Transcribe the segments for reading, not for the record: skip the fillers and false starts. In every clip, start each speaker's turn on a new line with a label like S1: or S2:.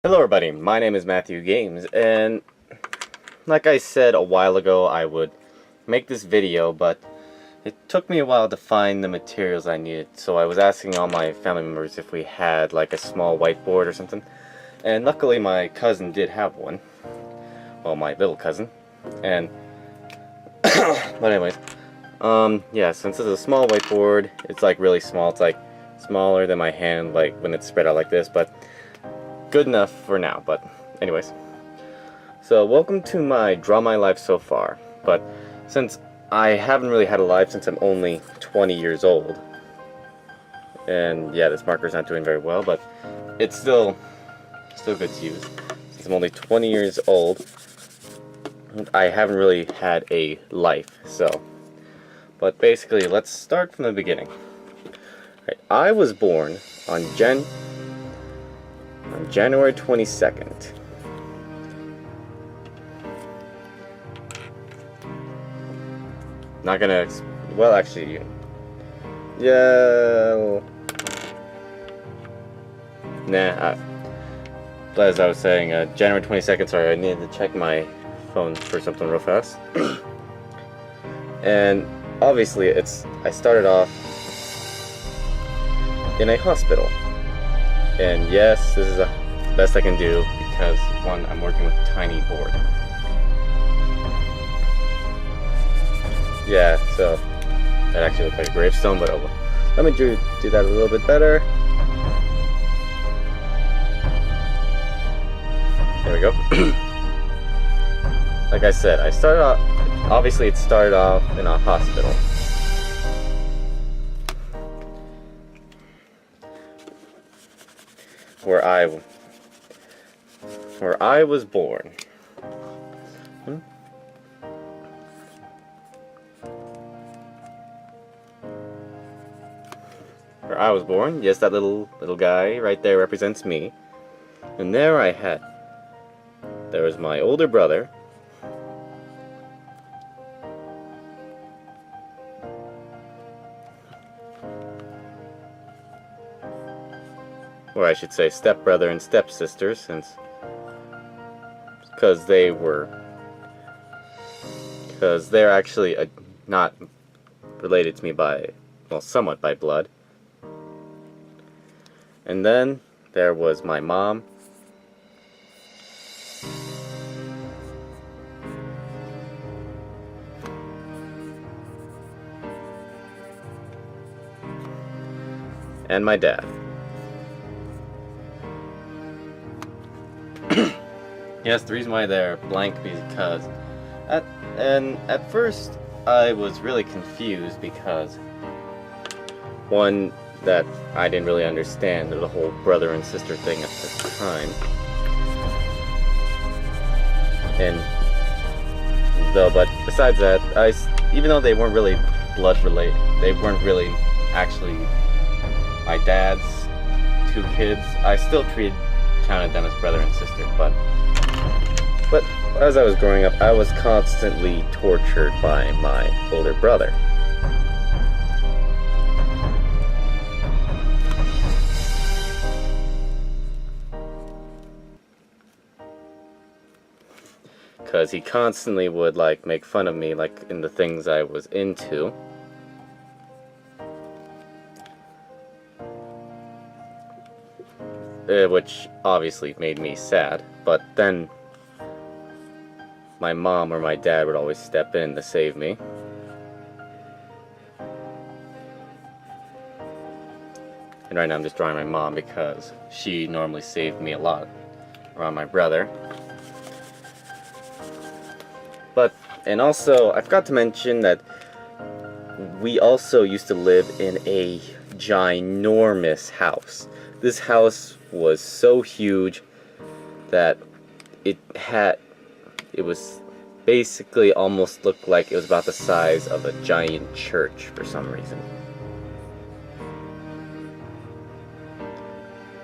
S1: Hello everybody, my name is Matthew Games, and like I said a while ago I would make this video, but it took me a while to find the materials I needed, so I was asking all my family members if we had like a small whiteboard or something, and luckily my cousin did have one. Well, my little cousin. And but anyways, yeah, since it's a small whiteboard, it's like really small, it's like smaller than my hand, like when it's spread out like this, but good enough for now. But anyways, so welcome to my Draw My Life so far. But since I haven't really had a life since I'm only 20 years old, and yeah, this marker's not doing very well, but it's still good to use. Since I'm only 20 years old, I haven't really had a life. So, but basically, let's start from the beginning. Right, I was born on January 22nd. Not gonna, well, actually, yeah, nah, as I was saying, January 22nd, sorry, I needed to check my phone for something real fast. And obviously, I started off in a hospital. And yes, this is the best I can do because, one, I'm working with a tiny board. Yeah, so that actually looked like a gravestone, but oh well. Let me do that a little bit better. There we go. Like I said, I started off, obviously it started off in a hospital. Where I was born. Where I was born, yes, that little guy right there represents me. And there was my older brother. Or I should say stepbrother and stepsister, because they're actually not related to me by, well, somewhat by blood. And then there was my mom. And my dad. Yes, the reason why they're blank because at first I was really confused because, one, that I didn't really understand the whole brother and sister thing at the time. But besides that, even though they weren't really blood related, they weren't really actually my dad's two kids, I still counted them as brother and sister. But as I was growing up, I was constantly tortured by my older brother. Because he constantly would like make fun of me, like in the things I was into. Which obviously made me sad, but then my mom or my dad would always step in to save me. And right now I'm just drawing my mom because she normally saved me a lot around my brother. And also, I forgot to mention that we also used to live in a ginormous house. This house was so huge that it was basically almost looked like it was about the size of a giant church for some reason.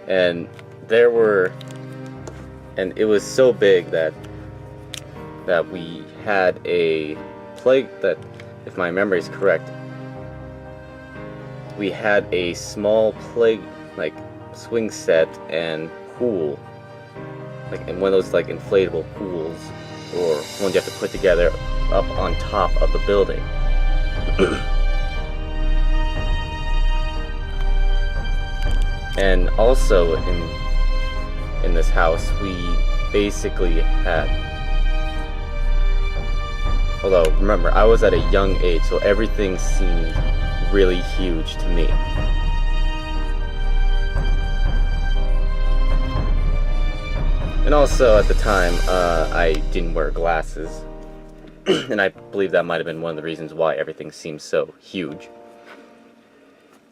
S1: And it was so big that we had a plague that, if my memory is correct, we had a small play, like swing set and pool like in one of those like inflatable pools, or ones you have to put together up on top of the building. And also in this house we basically had, although remember I was at a young age, so everything seemed really huge to me. And also at the time I didn't wear glasses, and I believe that might have been one of the reasons why everything seemed so huge.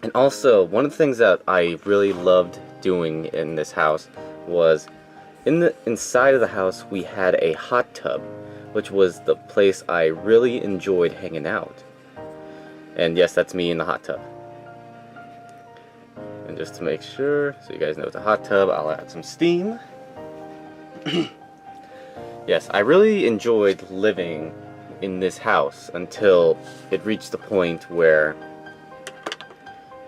S1: And also, one of the things that I really loved doing in this house was, inside of the house we had a hot tub, which was the place I really enjoyed hanging out. And yes, that's me in the hot tub. And just to make sure, so you guys know it's a hot tub, I'll add some steam. Yes, I really enjoyed living in this house until it reached the point where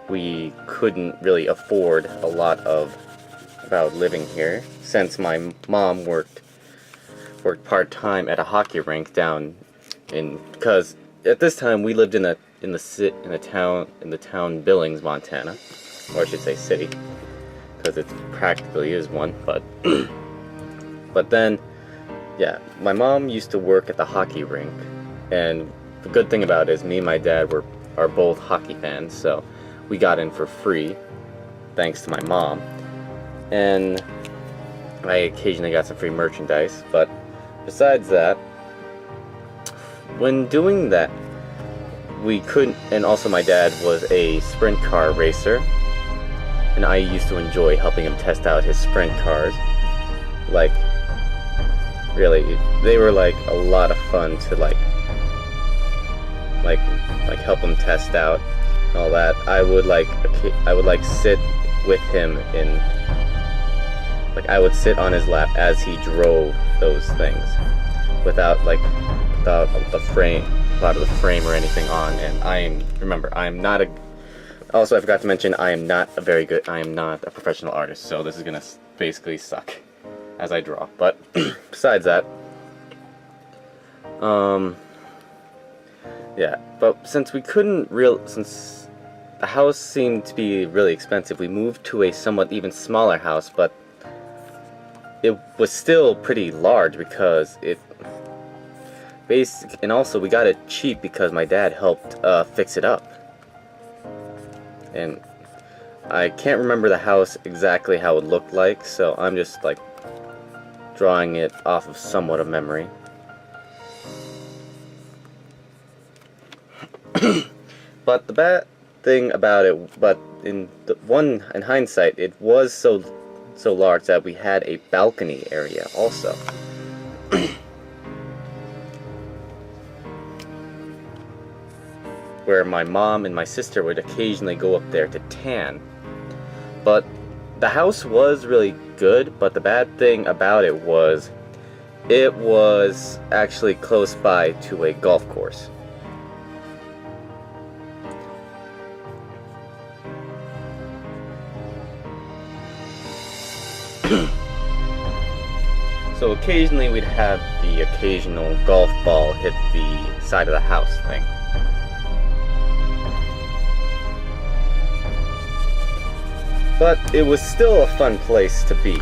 S1: we couldn't really afford a lot about living here, since my mom worked part-time at a hockey rink down in, because at this time we lived in the town Billings, Montana, or I should say city, because it practically is one, but but then yeah, my mom used to work at the hockey rink, and the good thing about it is me and my dad are both hockey fans, so we got in for free, thanks to my mom. And I occasionally got some free merchandise, but besides that, when doing that, we couldn't, and also my dad was a sprint car racer, and I used to enjoy helping him test out his sprint cars. Like, really, they were like a lot of fun to like help him test out. All that. I would sit with him I would sit on his lap as he drove those things, without the frame, out of the frame or anything on. And also I forgot to mention, I am not a professional artist, so this is gonna basically suck as I draw. But besides that, yeah, but since the house seemed to be really expensive, we moved to a somewhat even smaller house, but it was still pretty large because and also we got it cheap because my dad helped fix it up. And I can't remember the house exactly how it looked like, so I'm just like drawing it off of somewhat of memory. But the bad thing about it, in hindsight, it was so large that we had a balcony area also. Where my mom and my sister would occasionally go up there to tan. But the house was really good, but the bad thing about it was actually close by to a golf course. So occasionally we'd have the occasional golf ball hit the side of the house thing. But it was still a fun place to be.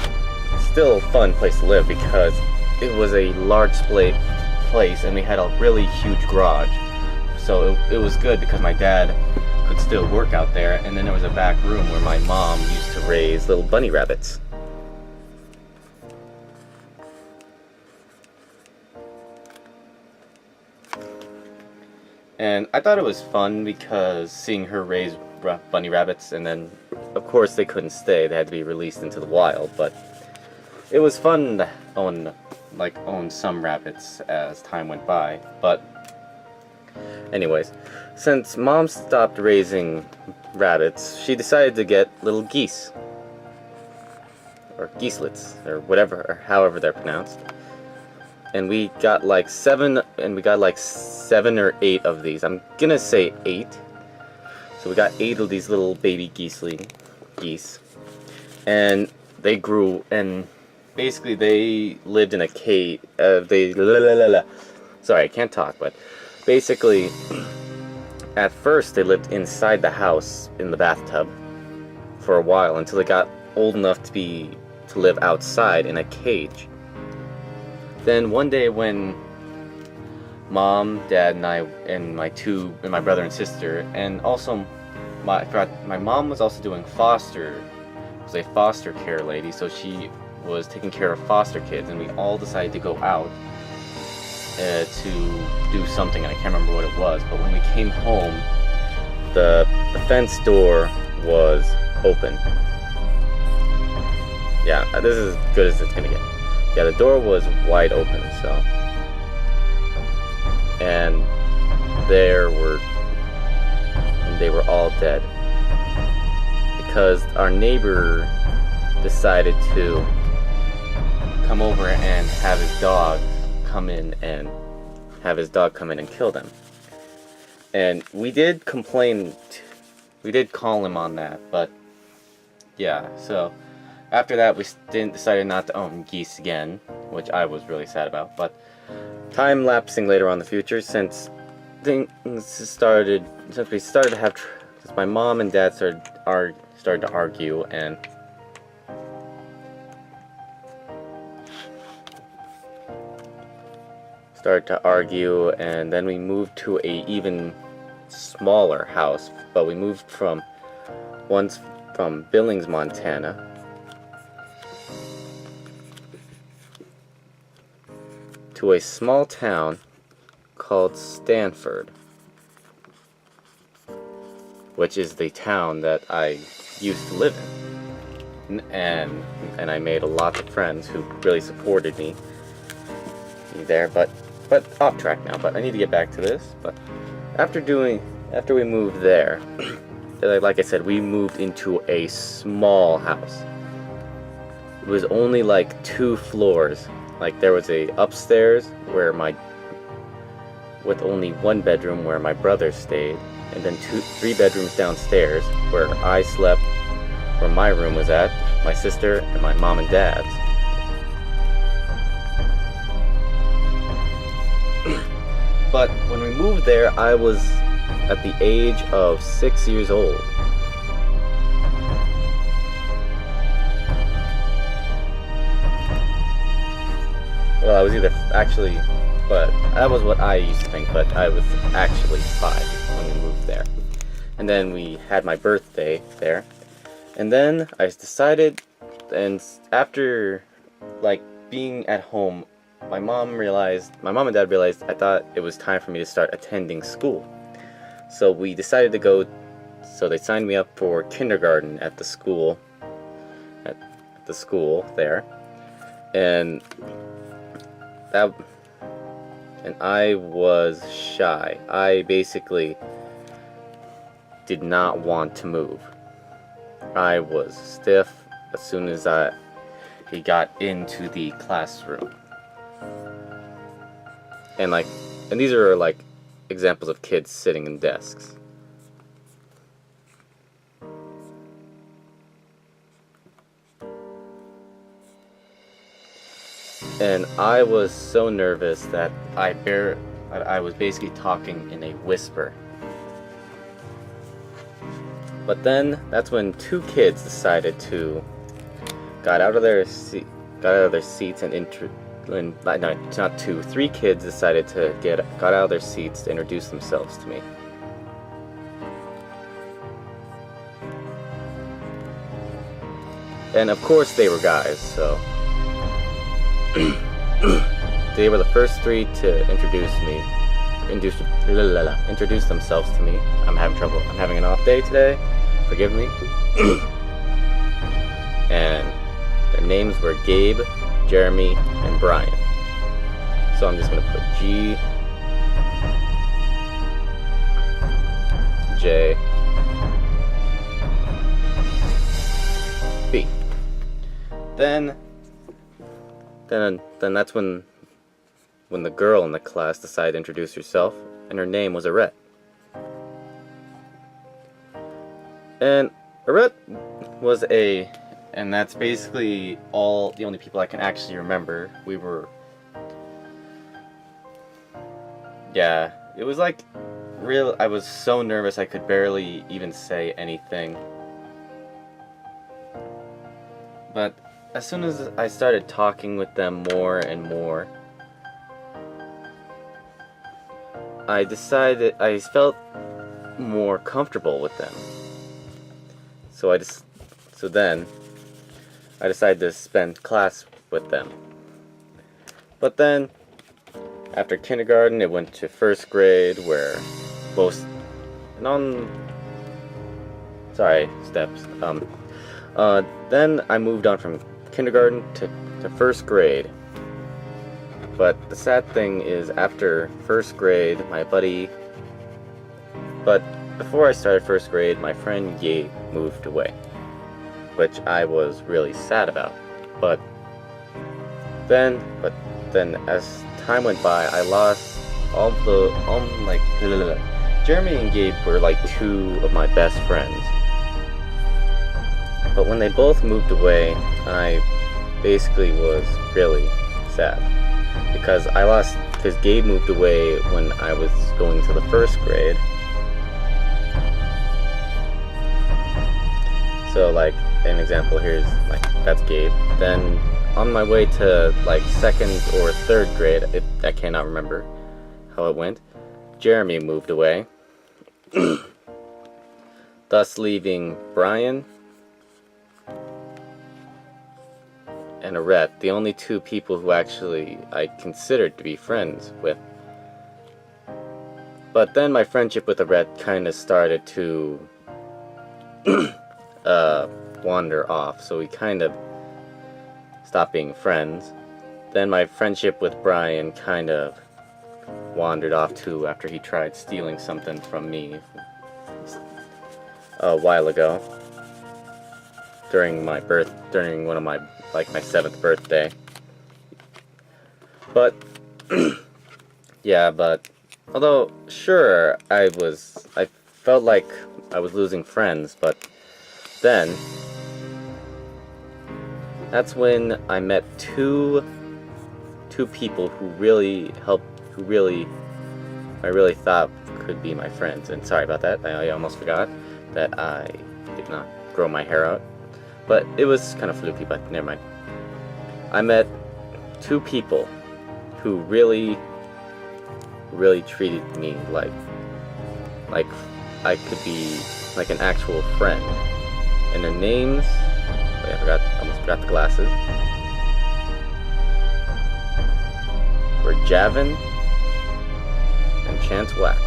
S1: Still a fun place to live because it was a large place and we had a really huge garage. So it was good because my dad could still work out there, and then there was a back room where my mom used to raise little bunny rabbits. And I thought it was fun because seeing her raise bunny rabbits, and then of course they couldn't stay, they had to be released into the wild, but it was fun to own some rabbits as time went by. But anyways, since Mom stopped raising rabbits, she decided to get little geese, or geeselets, or whatever, or however they're pronounced. And we got like 7 or 8 of these. I'm gonna say 8. So we got 8 of these little baby geese. And they grew, and basically they lived in a cave. Sorry, I can't talk. But basically, at first they lived inside the house in the bathtub for a while until they got old enough to live outside in a cage. Then one day when Mom, Dad, and I, and my brother and sister, and also my mom was also doing was a foster care lady, so she was taking care of foster kids, and we all decided to go out to do something, and I can't remember what it was, but when we came home, the fence door was open. Yeah, this is as good as it's gonna get. Yeah, the door was wide open, so. And they were all dead. Because our neighbor decided to come over and have his dog come in and kill them. And we did complain, we did call him on that, but yeah, so after that we decided not to own geese again, which I was really sad about. But time lapsing later on in the future, since my mom and dad started to argue, and then we moved to a even smaller house, but we moved from Billings, Montana to a small town called Stanford, which is the town that I used to live in, and I made a lot of friends who really supported me there. But off track now. But I need to get back to this. But after we moved there, like I said, we moved into a small house. It was only like 2 floors. Like there was a upstairs with only 1 bedroom where my brother stayed, and then 3 bedrooms downstairs where I slept, where my room was at, my sister, and my mom and dad's. But when we moved there, I was at the age of 6 years old. Well, I was but that was what I used to think, but I was actually 5 when we moved there. And then we had my birthday there. And then I decided, and after like being at home, my mom and dad realized I thought it was time for me to start attending school. So we decided to go, so they signed me up for kindergarten at the school there. And I was shy. I basically did not want to move. I was stiff as soon as he got into the classroom. And these are like examples of kids sitting in desks. And I was so nervous that I was basically talking in a whisper. But then that's when 2 kids decided to got out of their seats and 3 kids decided to got out of their seats to introduce themselves to me. And of course they were guys, so they were the first 3 to introduce themselves to me. I'm having an off day today. Forgive me. And their names were Gabe, Jeremy, and Brian. So I'm just gonna put G, J, B. Then that's when the girl in the class decided to introduce herself, and her name was Arette. And Arette was and that's basically the only people I can actually remember. Yeah, it was like I was so nervous I could barely even say anything. But as soon as I started talking with them more and more, I felt more comfortable with them. So then I decided to spend class with them. But then after kindergarten, it went to first grade, where then I moved on from kindergarten to first grade. But the sad thing is, after first grade, before I started first grade, my friend Gabe moved away, which I was really sad about. But then as time went by, I lost Jeremy and Gabe were like two of my best friends. But when they both moved away, I basically was really sad. Because Gabe moved away when I was going to the first grade. So like an example, that's Gabe. Then on my way to like second or third grade, I cannot remember how it went, Jeremy moved away. Thus leaving Brian and Arette, the only two people who actually I considered to be friends with. But then my friendship with Arette kind of started to wander off, so we kind of stopped being friends. Then my friendship with Brian kind of wandered off too, after he tried stealing something from me a while ago during one of my my 7th birthday. But yeah, but although sure I felt like I was losing friends, but then that's when I met two people who really I really thought could be my friends. And sorry about that, I almost forgot that I did not grow my hair out. But it was kind of fluky, but never mind. I met two people who really treated me like I could be like an actual friend. And their names, I almost forgot the glasses, were Javin and Chance Wax.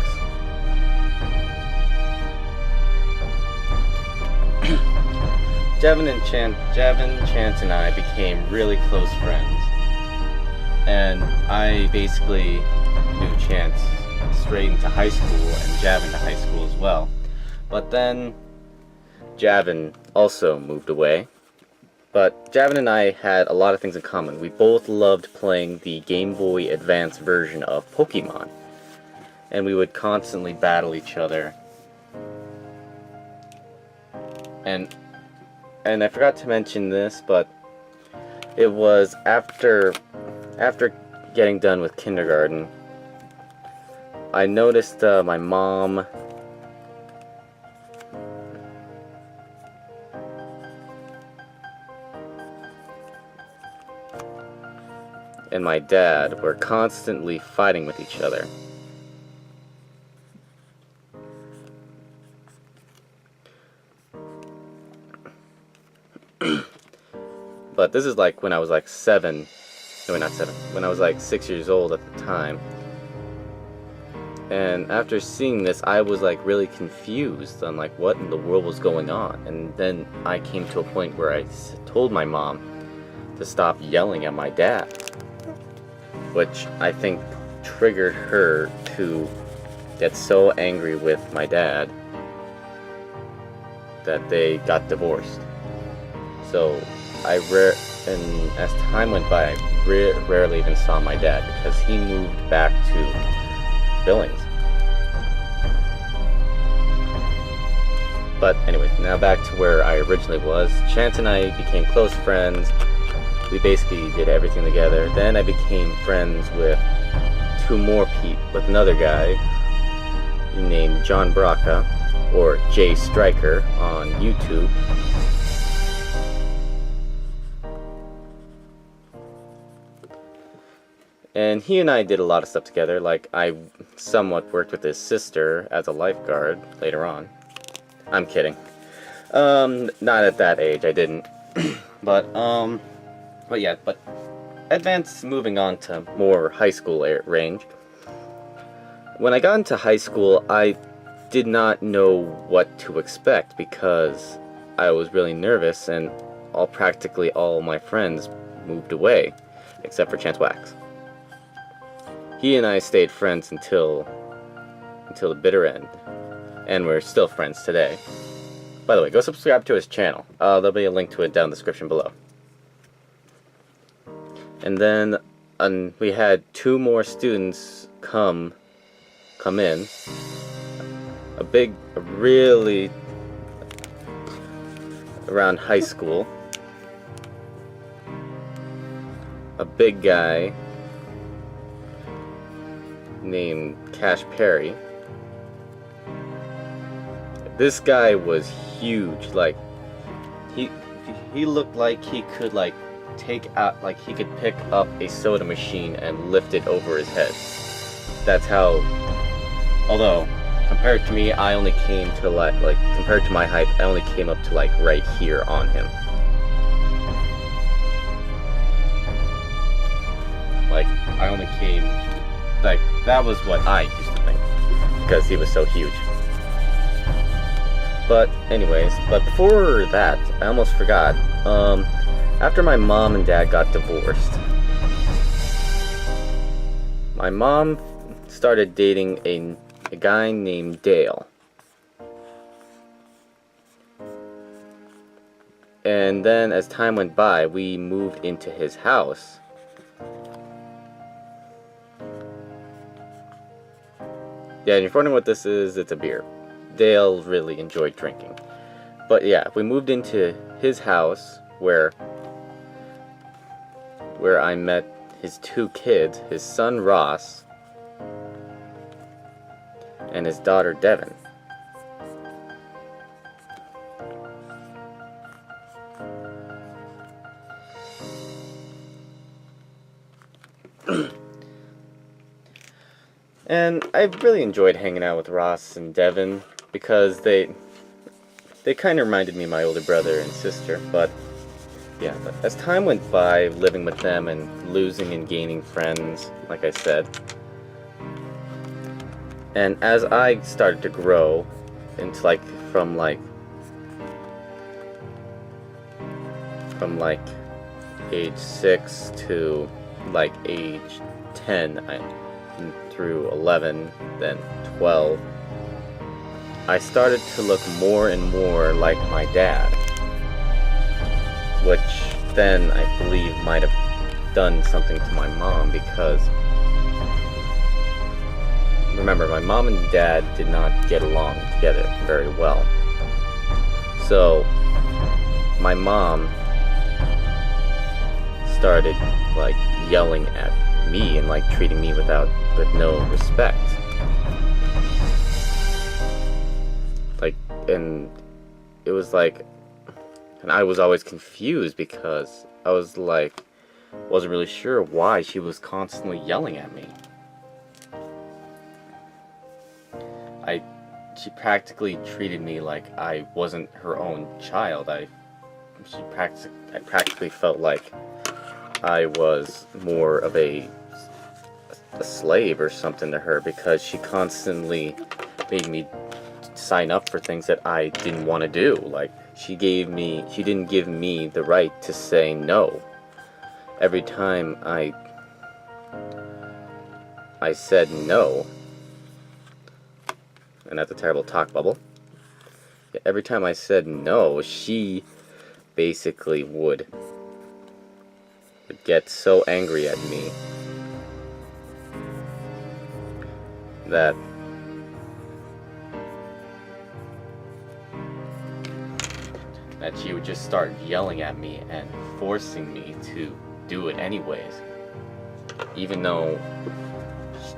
S1: Javin, Chance, and I became really close friends. And I basically knew Chance straight into high school and Javin to high school as well. But then Javin also moved away. But Javin and I had a lot of things in common. We both loved playing the Game Boy Advance version of Pokemon. And we would constantly battle each other. And I forgot to mention this, but it was after getting done with kindergarten, I noticed my mom and my dad were constantly fighting with each other. But this is like when I was like 7, no, not 7, when I was like 6 years old at the time. And after seeing this, I was like really confused on like what in the world was going on. And then I came to a point where I told my mom to stop yelling at my dad, which I think triggered her to get so angry with my dad that they got divorced. So and as time went by, I rarely even saw my dad because he moved back to Billings. But anyways, now back to where I originally was. Chance and I became close friends. We basically did everything together. Then I became friends with with another guy named John Braca, or Jay Striker on YouTube. And he and I did a lot of stuff together. Like, I somewhat worked with his sister as a lifeguard later on. I'm kidding. Not at that age, I didn't. But moving on to more high school range. When I got into high school, I did not know what to expect because I was really nervous, and practically all my friends moved away, except for Chance Wax. He and I stayed friends until the bitter end, and we're still friends today. By the way, go subscribe to his channel. There'll be a link to it down in the description below. And then we had 2 more students come in. Really around high school. A big guy named Cash Perry. This guy was huge. Like, he looked like he could he could pick up a soda machine and lift it over his head. That's how. Although compared to me, I only came to compared to my height, I only came up to right here on him. I only came that was what I used to think, because he was so huge. But anyways, before that, I almost forgot. After my mom and dad got divorced, my mom started dating a guy named Dale. And then as time went by, we moved into his house. Yeah, and you're wondering what this is, it's a beer. Dale really enjoyed drinking. But yeah, we moved into his house where I met his 2 kids, his son Ross and his daughter Devin. And I really enjoyed hanging out with Ross and Devin because they kind of reminded me of my older brother and sister. But yeah, but as time went by, living with them and losing and gaining friends, like I said, and as I started to grow into from age 6 to age 10, through 11, then 12, I started to look more and more like my dad, which then I believe might have done something to my mom, because remember, my mom and dad did not get along together very well. So my mom started yelling at me and treating me with no respect. And it was and I was always confused because I wasn't really sure why she was constantly yelling at me. She practically treated me like I wasn't her own child. I practically felt like I was more of a slave or something to her, because she constantly made me sign up for things that I didn't want to do. She didn't give me the right to say no. Every time I said no, and that's a terrible talk bubble. Every time I said no, she basically would get so angry at me that she would just start yelling at me and forcing me to do it anyways. Even though,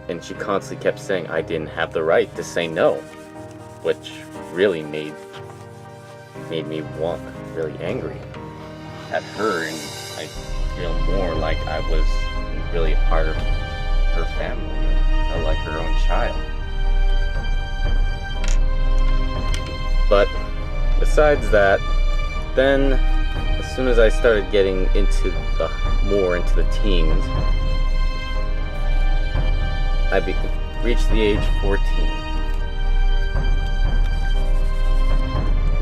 S1: and she constantly kept saying I didn't have the right to say no, which really made me really angry at her, and I feel more like I was really a part of her family, or like her own child. But besides that, then as soon as I started getting more into the teens, I reached the age 14,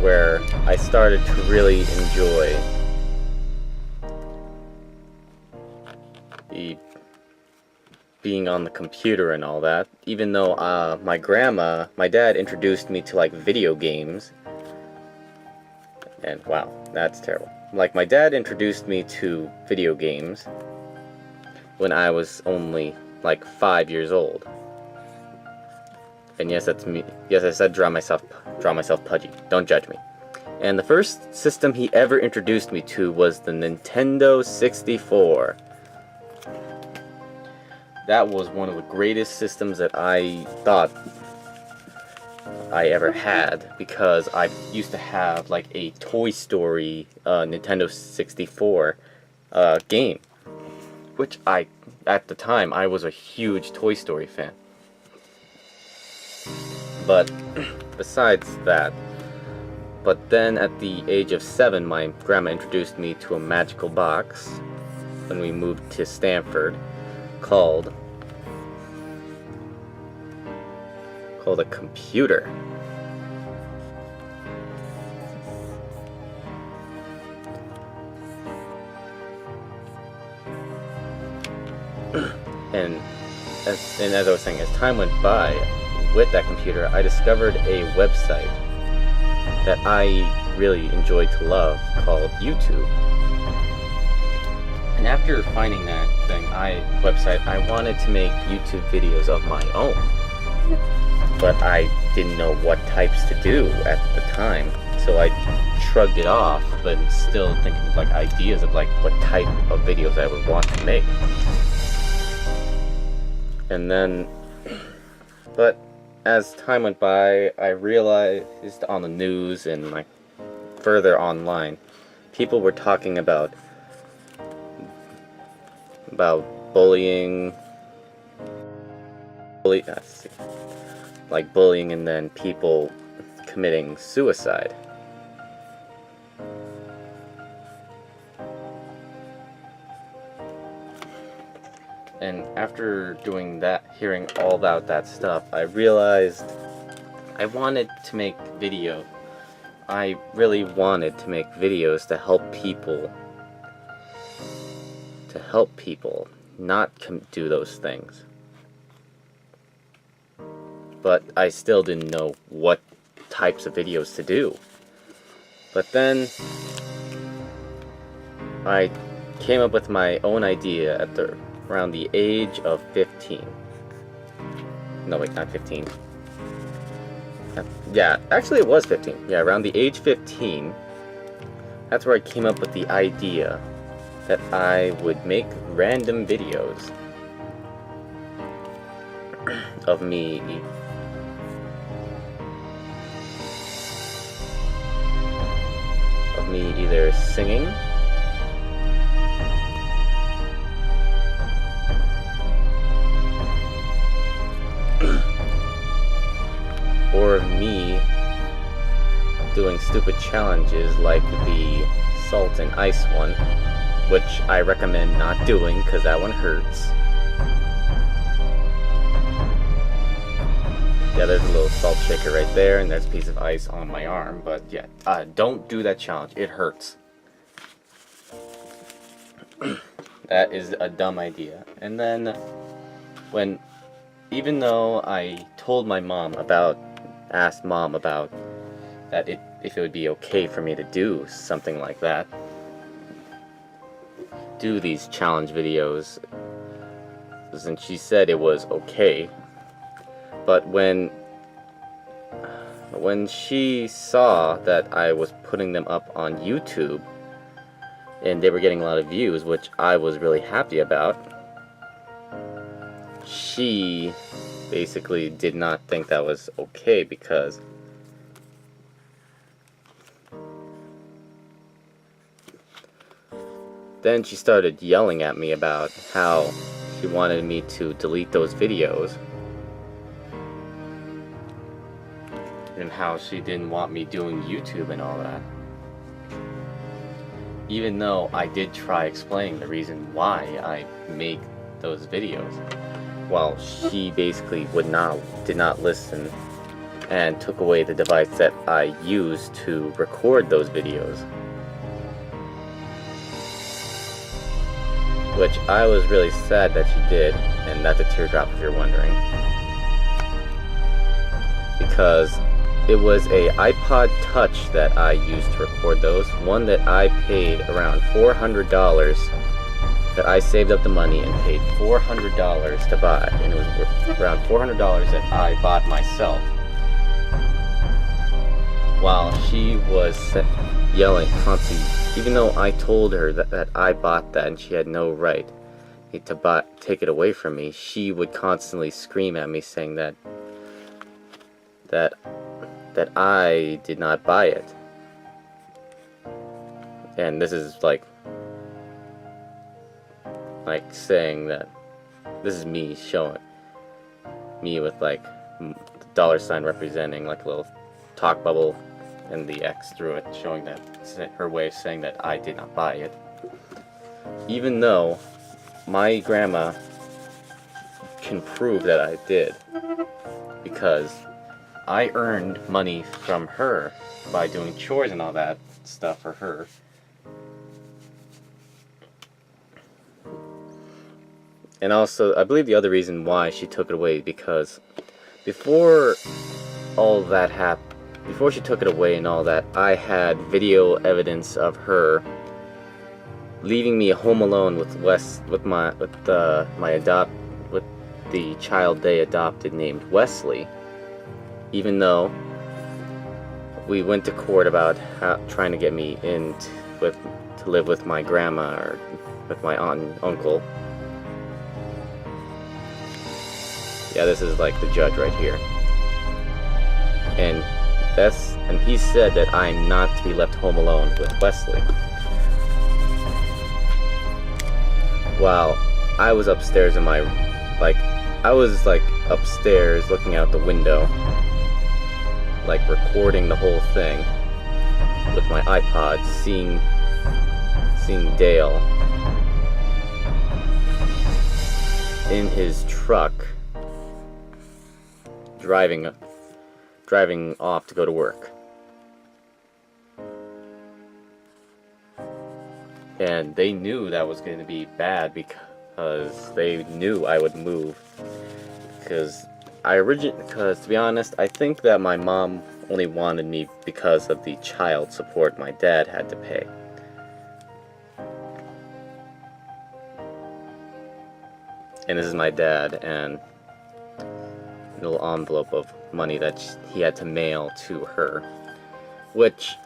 S1: where I started to really enjoy being on the computer and all that. Even though my dad introduced me to like video games, and wow, that's terrible. Like, my dad introduced me to video games when I was only like 5 years old. And yes, that's me. Yes, I said draw myself pudgy. Don't judge me. And the first system he ever introduced me to was the Nintendo 64. That was one of the greatest systems that I thought I ever had, because I used to have like a Toy Story Nintendo 64 game, which at the time I was a huge Toy Story fan. But besides that, but then at the age of 7, my grandma introduced me to a magical box when we moved to Stanford, called a computer. And as I was saying, as time went by with that computer, I discovered a website that I really enjoyed to love, called YouTube. And after finding that website, I wanted to make YouTube videos of my own. But I didn't know what types to do at the time, so I shrugged it off, but still thinking of like ideas of like what type of videos I would want to make. And then, but as time went by, I realized on the news and like further online, people were talking about bullying, like bullying, and then people committing suicide. And after doing that, hearing all about that stuff, I realized I wanted to make video. I really wanted to make videos to help people. Not do those things. But I still didn't know what types of videos to do. But then I came up with my own idea around the age of 15. No, wait, not 15. Yeah, actually it was 15. Yeah, around the age 15, that's where I came up with the idea that I would make random videos of me either singing or me doing stupid challenges like the salt and ice one, which I recommend not doing because that one hurts. Yeah, there's a little salt shaker right there, and there's a piece of ice on my arm, but yeah, don't do that challenge. It hurts. That is a dumb idea. And then, even though I told my mom asked mom about that, if it would be okay for me to do something like that, do these challenge videos, and she said it was okay. But when when she saw that I was putting them up on YouTube and they were getting a lot of views, which I was really happy about, she basically did not think that was okay, because then she started yelling at me about how she wanted me to delete those videos and how she didn't want me doing YouTube and all that. Even though I did try explaining the reason why I make those videos. Well, she basically did not listen and took away the device that I used to record those videos. Which I was really sad that she did, and that's a teardrop if you're wondering. Because it was a iPod Touch that I used to record those. One that I paid around $400, that I saved up the money and paid $400 to buy. And it was around $400 that I bought myself. While she was yelling constantly, even though I told her that I bought that and she had no right to take it away from me, she would constantly scream at me saying that I did not buy it. And this is like saying that this is me showing me with like the dollar sign representing like a little talk bubble and the X through it, showing that her way of saying that I did not buy it. Even though my grandma can prove that I did, because I earned money from her by doing chores and all that stuff for her. And also, I believe the other reason why she took it away, because before all that happened, before she took it away and all that, I had video evidence of her leaving me home alone with the child they adopted named Wesley. Even though we went to court about trying to get me to live with my grandma or with my aunt and uncle. Yeah, this is like the judge right here. And he said that I'm not to be left home alone with Wesley. While I was upstairs in my, upstairs looking out the window, like recording the whole thing with my iPod, seeing Dale in his truck driving off to go to work. And they knew that was going to be bad because they knew I would move. Because to be honest, I think that my mom only wanted me because of the child support my dad had to pay. And this is my dad, and a little envelope of money that he had to mail to her, which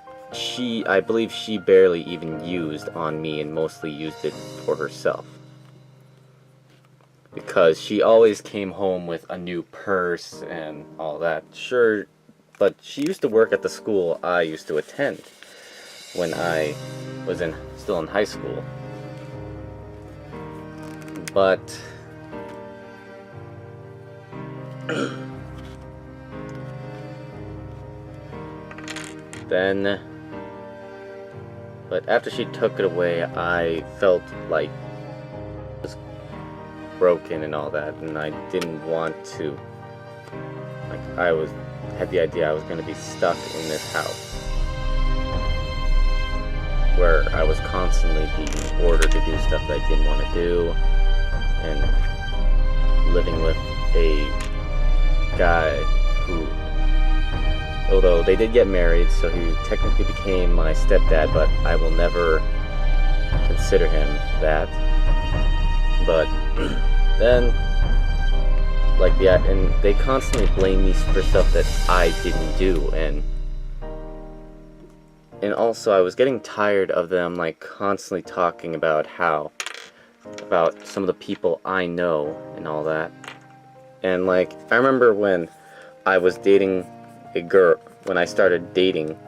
S1: I believe she barely even used on me and mostly used it for herself. Because she always came home with a new purse and all that. Sure, but she used to work at the school I used to attend when I was still in high school. But but after she took it away, I felt like it was broken and all that, and I didn't want to, had the idea I was going to be stuck in this house where I was constantly being ordered to do stuff that I didn't want to do, and living with a guy who, although they did get married, so he technically became my stepdad, but I will never consider him that. But then like, yeah, and they constantly blame me for stuff that I didn't do, and also I was getting tired of them, like, constantly talking about about some of the people I know and all that. And, like, I remember when I was dating a girl, when I started dating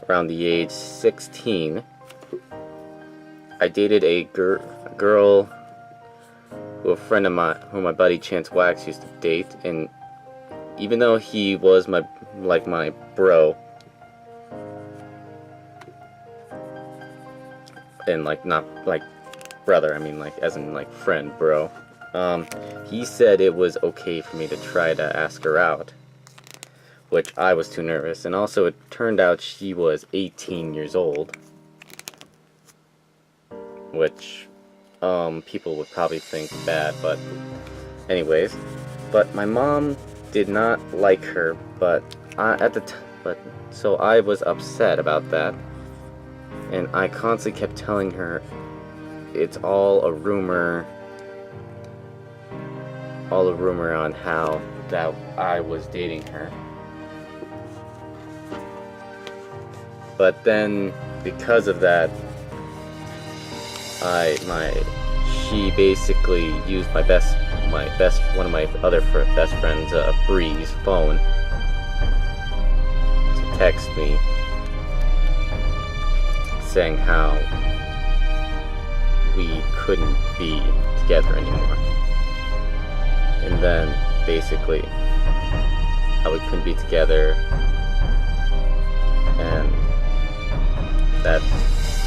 S1: around the age 16, I dated a girl who a friend of mine, who my buddy Chance Wax used to date, and even though he was my bro, and like not like brother, I mean like as in like friend, bro, he said it was okay for me to try to ask her out, which I was too nervous, and also it turned out she was 18 years old, which people would probably think bad, but anyways, but my mom did not like her, but so I was upset about that, and I constantly kept telling her it's all a rumor on how that I was dating her. But then because of that, she basically used one of my other best friends, Bree's phone, to text me saying how we couldn't be together anymore. And then basically how we couldn't be together, and that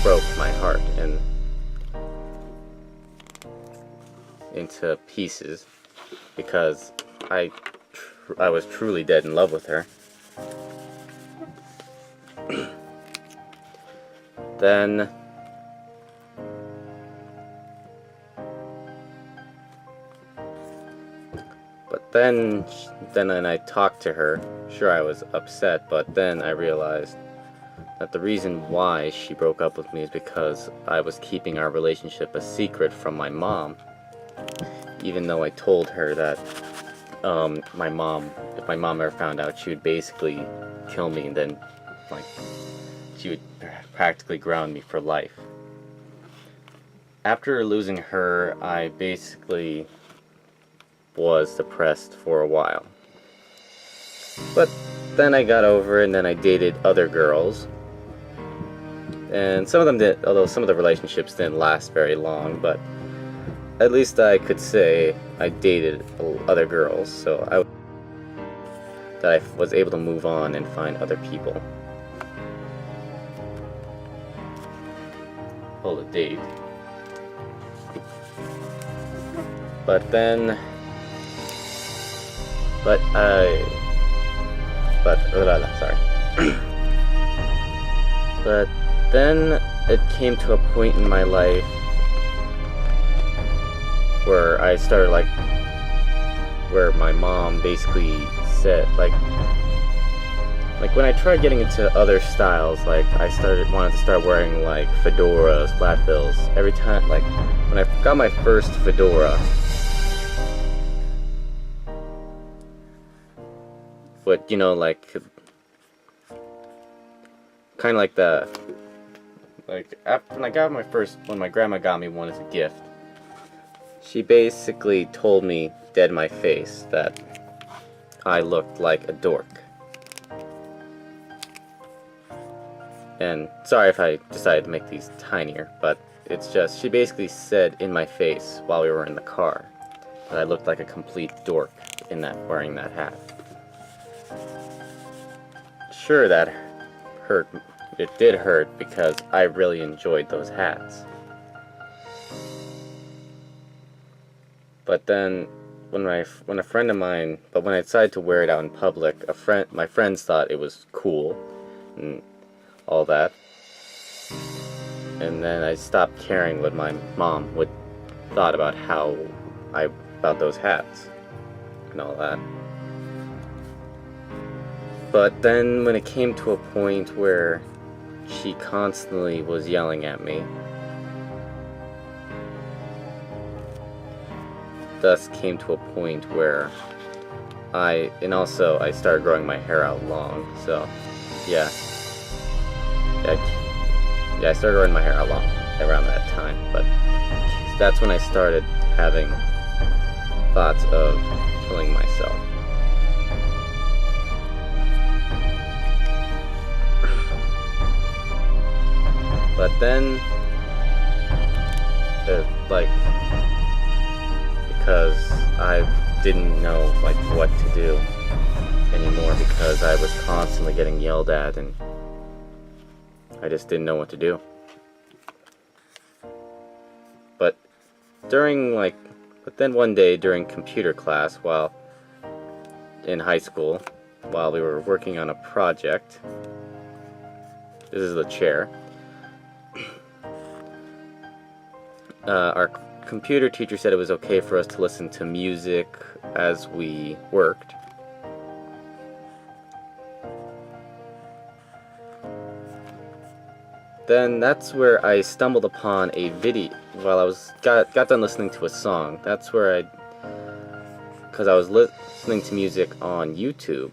S1: broke my heart and into pieces, because I was truly dead in love with her. Then I talked to her. Sure, I was upset, but then I realized that the reason why she broke up with me is because I was keeping our relationship a secret from my mom, even though I told her that if my mom ever found out, she would basically kill me, and then like she would practically ground me for life. After losing her, I basically was depressed for a while. But then I got over it, and then I dated other girls. And some of them did, although some of the relationships didn't last very long, but at least I could say I dated other girls, so I was able to move on and find other people. Pull a date. But then it came to a point in my life where I started where my mom basically said like when I tried getting into other styles, like I wanted to start wearing like fedoras, flat bills every time. Like when I got my first fedora, but you know, like kind of like when my grandma got me one as a gift, she basically told me dead in my face that I looked like a dork. And sorry if I decided to make these tinier, but it's just, she basically said in my face while we were in the car that I looked like a complete dork wearing that hat. Sure, that hurt. It did hurt because I really enjoyed those hats. But then when I decided to wear it out in public, my friends thought it was cool and all that. And then I stopped caring what my mom thought about about those hats and all that. But then when it came to a point where she constantly was yelling at me, thus came to a point where and also I started growing my hair out long, so yeah. Yeah, I started growing my hair out long around that time, but that's when I started having thoughts of killing myself. But then, because I didn't know what to do anymore, because I was constantly getting yelled at and I just didn't know what to do. But then one day during computer class while in high school, while we were working on a project, this is the chair, our computer teacher said it was okay for us to listen to music as we worked. Then that's where I stumbled upon a video while I got done listening to a song. That's where because I was listening to music on YouTube.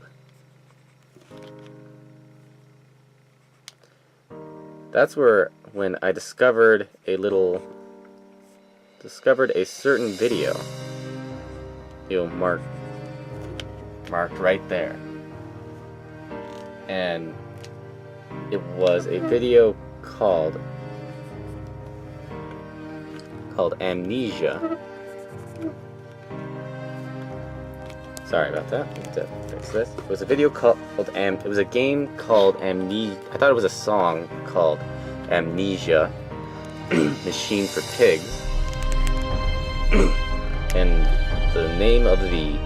S1: That's when I discovered a certain video. Marked right there. And it was a video called Amnesia. Sorry about that. I need to fix this. It was a video it was a game called Amnesia. I thought it was a song called Amnesia, Machine for Pigs. And the name of the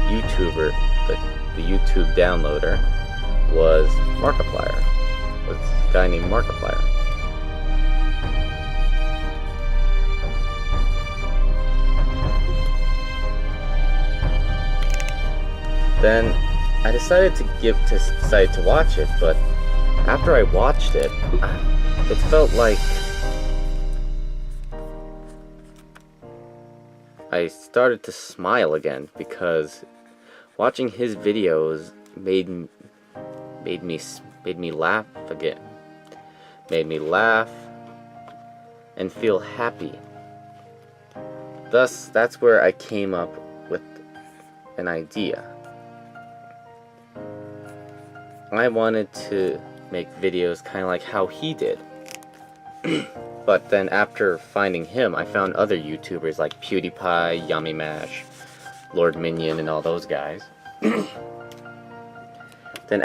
S1: YouTuber, the YouTube downloader, was Markiplier. It was a guy named Markiplier. Then I decided to watch it, but after I watched it, it felt like I started to smile again, because watching his videos made me laugh again. Made me laugh and feel happy. Thus, that's where I came up with an idea. I wanted to make videos kind of like how he did. But then after finding him, I found other YouTubers like PewDiePie, Yummy Mash, Lord Minion, and all those guys. Then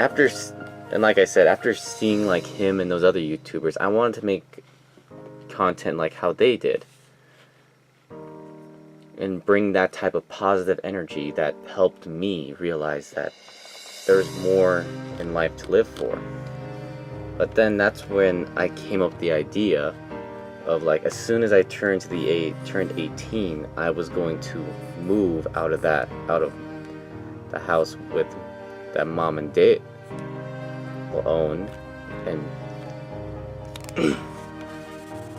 S1: like I said, after seeing like him and those other YouTubers, I wanted to make content like how they did. And bring that type of positive energy that helped me realize that there's more in life to live for. But then that's when I came up with the idea of as soon as I turned 18, I was going to move out of the house that Mom and Dad owned, and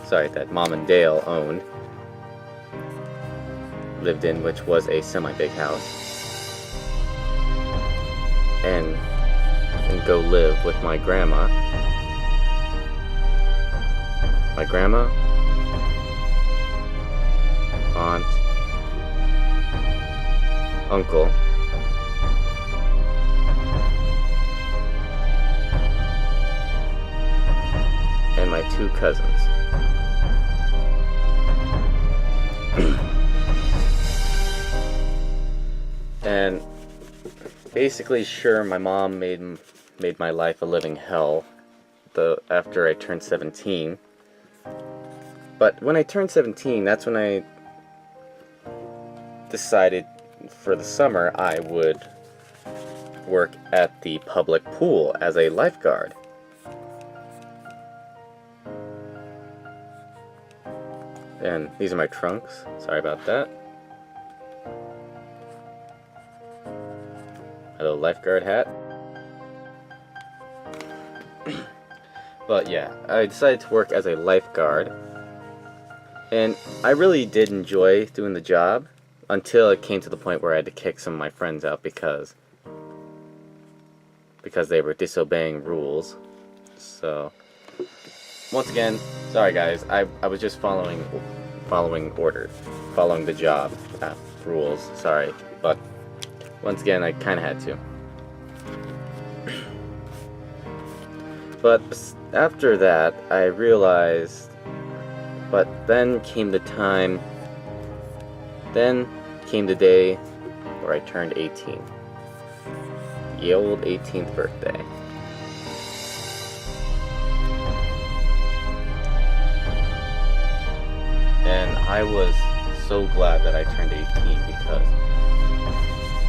S1: that Mom and Dale owned, lived in, which was a semi-big house, and go live with my grandma, aunt, uncle, and my 2 cousins. And basically, sure, my mom made my life a living hell after I turned 17. But when I turned 17, that's when I decided for the summer I would work at the public pool as a lifeguard. And these are my trunks. Sorry about that. A little lifeguard hat. But yeah, I decided to work as a lifeguard. And I really did enjoy doing the job. until it came to the point where I had to kick some of my friends out because they were disobeying rules. So once again, sorry guys, I was just following orders, following the job rules. Sorry, but once again, I kind of had to. But after that, I realized. But then came the time. Then came the day where I turned 18. The old 18th birthday. And I was so glad that I turned 18 because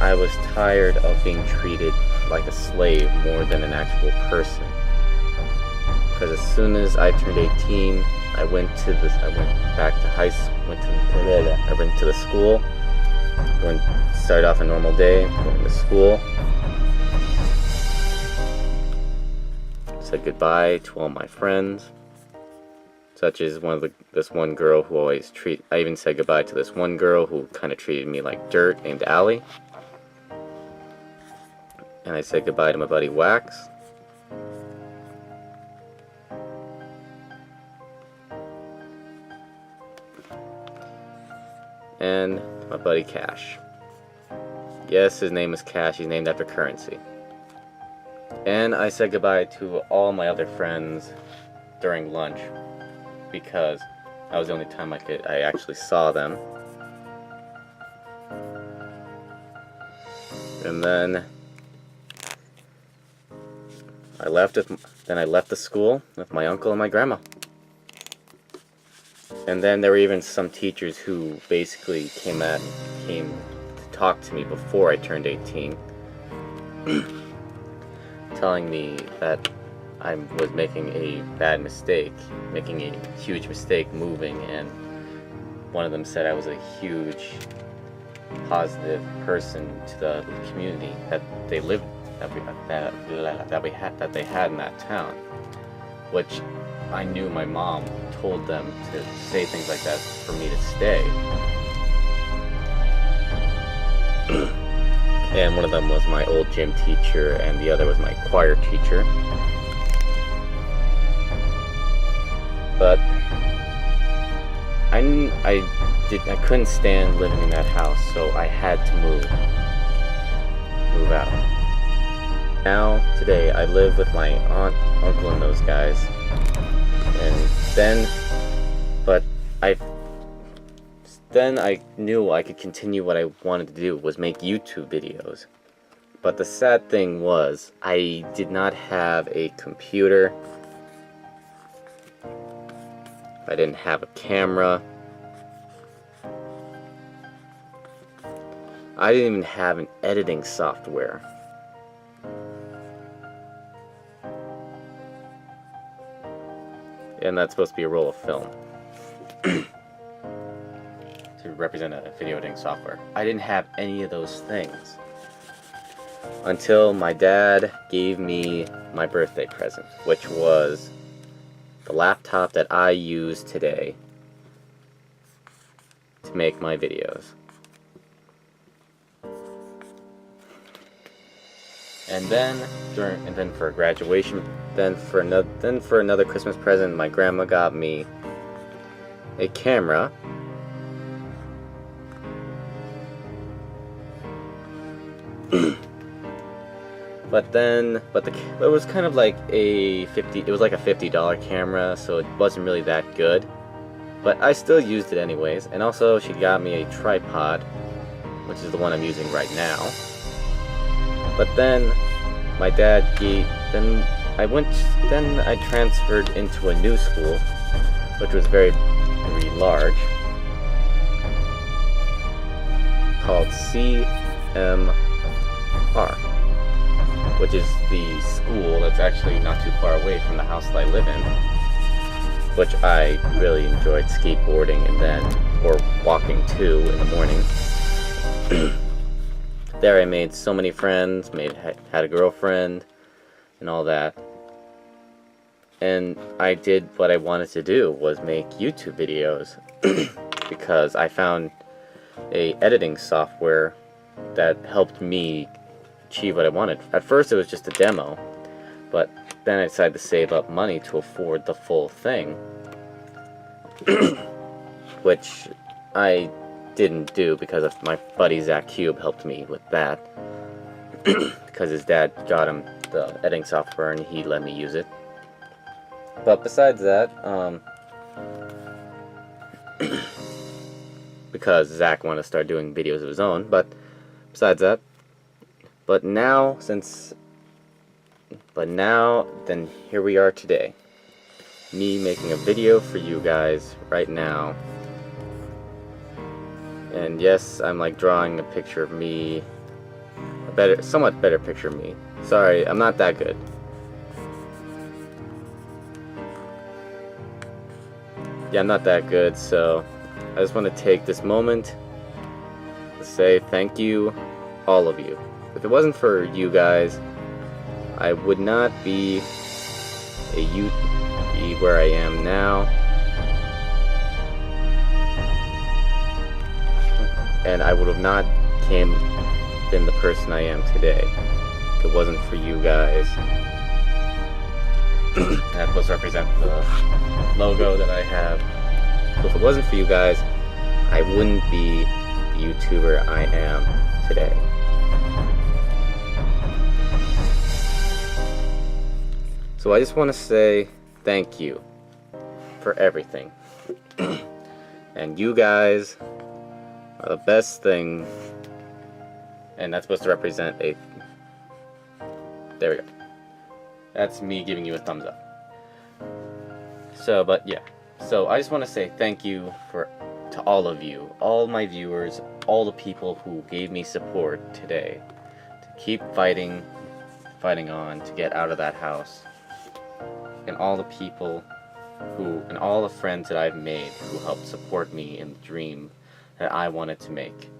S1: I was tired of being treated like a slave more than an actual person. Because as soon as I turned 18, I went back to high school, I went to the school, started off a normal day, going to school, said goodbye to all my friends, such as this one girl who always I even said goodbye to this one girl who kind of treated me like dirt, named Allie, and I said goodbye to my buddy Wax. And my buddy Cash. Yes, his name is Cash. He's named after currency. And I said goodbye to all my other friends during lunch because that was the only time I actually saw them. And then I left the school with my uncle and my grandma. And then there were even some teachers who basically came to talk to me before I turned 18, telling me that I was making a bad mistake, making a huge mistake moving, and one of them said I was a huge positive person to the community that they had in that town, which I knew my mom told them to say things like that for me to stay. And one of them was my old gym teacher, and the other was my choir teacher. But I couldn't stand living in that house, so I had to move out. Now, today, I live with my aunt, uncle, and those guys. And then I knew I could continue what I wanted to do, was make YouTube videos. But the sad thing was, I did not have a computer. I didn't have a camera. I didn't even have an editing software. And that's supposed to be a roll of film to represent a video editing software. I didn't have any of those things until my dad gave me my birthday present, which was the laptop that I use today to make my videos. And then for graduation, then for another Christmas present, my grandma got me a camera. But it was kind of like a $50 camera, so it wasn't really that good. But I still used it anyways. And also she got me a tripod, which is the one I'm using right now. But then my dad I transferred into a new school, which was very, very large, called CMR, which is the school that's actually not too far away from the house that I live in, which I really enjoyed skateboarding or walking to in the morning. There I made so many friends, had a girlfriend, and all that. And I did what I wanted to do, was make YouTube videos, because I found a editing software that helped me achieve what I wanted. At first it was just a demo, but then I decided to save up money to afford the full thing, which I didn't do because of my buddy Zach Cube helped me with that, because his dad got him the editing software and he let me use it. But besides that, because Zach wanted to start doing videos of his own, but besides that, then here we are today. Me making a video for you guys right now. And yes, I'm like drawing a picture of me, somewhat better picture of me. Sorry, I'm not that good. Yeah, I'm not that good, so I just want to take this moment to say thank you, all of you. If it wasn't for you guys, I would not be where I am now. And I would have not been the person I am today if it wasn't for you guys. That's supposed to represent the logo that I have. So if it wasn't for you guys, I wouldn't be the YouTuber I am today. So I just want to say thank you for everything. And you guys are the best thing. And that's supposed to represent a... There we go. That's me giving you a thumbs up. So, but yeah. So I just want to say thank you to all of you, all my viewers, all the people who gave me support today to keep fighting on to get out of that house. And all the people and all the friends that I've made who helped support me in the dream that I wanted to make.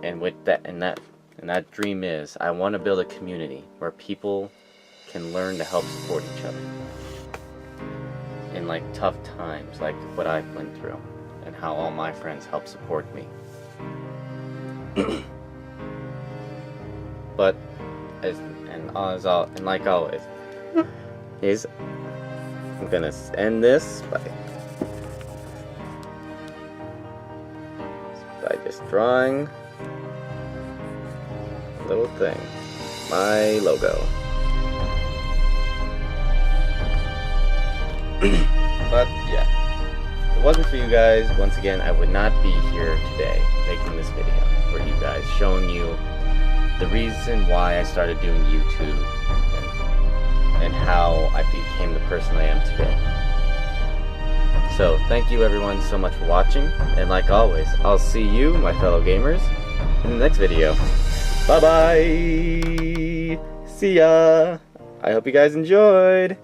S1: And with that, and that dream is, I want to build a community where people can learn to help support each other in like tough times, like what I went through, and how all my friends help support me. But like always, I'm gonna end this by just drawing a little thing, my logo. But yeah, if it wasn't for you guys, once again, I would not be here today making this video for you guys, showing you the reason why I started doing YouTube and how I became the person I am today. So thank you everyone so much for watching, and like always, I'll see you, my fellow gamers, in the next video. Bye bye! See ya! I hope you guys enjoyed!